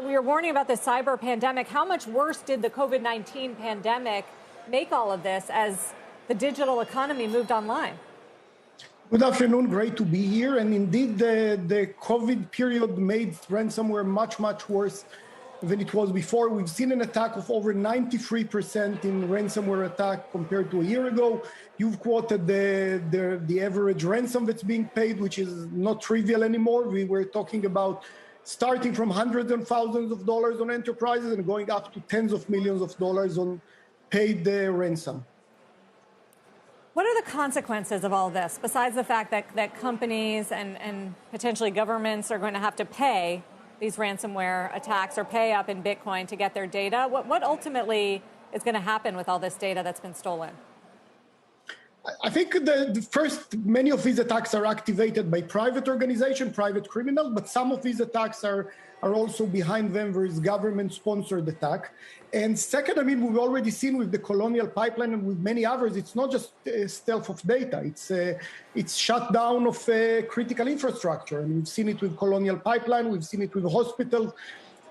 we were warning about the cyber pandemic. How much worse did the COVID-19 pandemic make all of this as the digital economy moved online? Good afternoon. Great to be here. And indeed, the COVID period made ransomware much, much worse than it was before. We've seen an attack of over 93% in ransomware attack compared to a year ago. You've quoted the average ransom that's being paid, which is not trivial anymore. We were talking about starting from hundreds and thousands of dollars on enterprises and going up to tens of millions of dollars on paid ransom. What are the consequences of all this, besides the fact that companies and potentially governments are going to have to pay these ransomware attacks or pay up in Bitcoin to get their data? What ultimately is going to happen with all this data that's been stolen? I think the first, many of these attacks are activated by private organizations, private criminals, but some of these attacks are also behind them. There is government-sponsored attack. And second, I mean, we've already seen with the Colonial Pipeline and with many others, it's not just stealth of data. It's shutdown of critical infrastructure. And we've seen it with Colonial Pipeline. We've seen it with hospitals.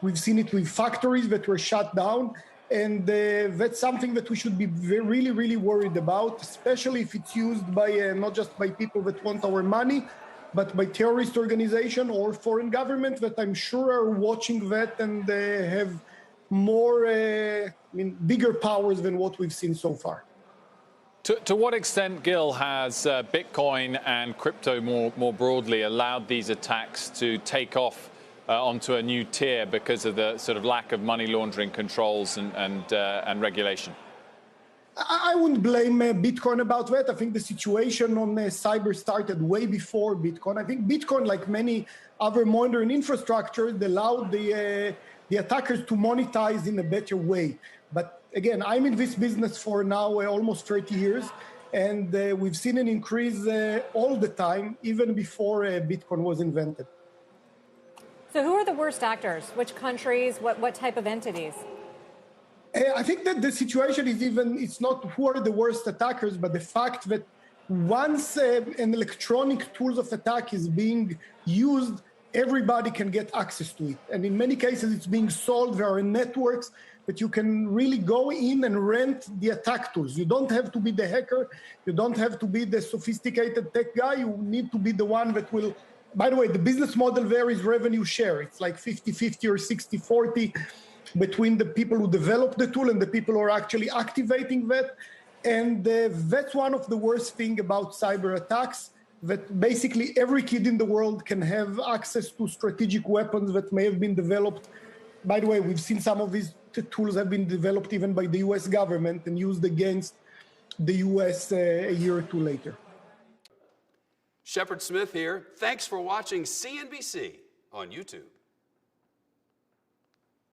We've seen it with factories that were shut down. And that's something that we should be really, really worried about, especially if it's used by not just by people that want our money, but by terrorist organizations or foreign governments that I'm sure are watching that and have more, bigger powers than what we've seen so far. To what extent, Gil, has Bitcoin and crypto more broadly allowed these attacks to take off onto a new tier because of the sort of lack of money laundering controls and regulation? I wouldn't blame Bitcoin about that. I think the situation on cyber started way before Bitcoin. I think Bitcoin, like many other modern infrastructures, allowed the attackers to monetize in a better way. But again, I'm in this business for now almost 30 years, and we've seen an increase all the time, even before Bitcoin was invented. So who are the worst actors? Which countries? What type of entities? I think that the situation is it's not who are the worst attackers, but the fact that once an electronic tools of attack is being used, everybody can get access to it. And in many cases, it's being sold. There are networks that you can really go in and rent the attack tools. You don't have to be the hacker. You don't have to be the sophisticated tech guy. You need to be the one that will. By the way, the business model there is revenue share. It's like 50-50 or 60-40 between the people who develop the tool and the people who are actually activating that. And that's one of the worst things about cyber attacks, that basically every kid in the world can have access to strategic weapons that may have been developed. By the way, we've seen some of these tools have been developed even by the US government and used against the US a year or two later. Shepard Smith here. Thanks for watching CNBC on YouTube.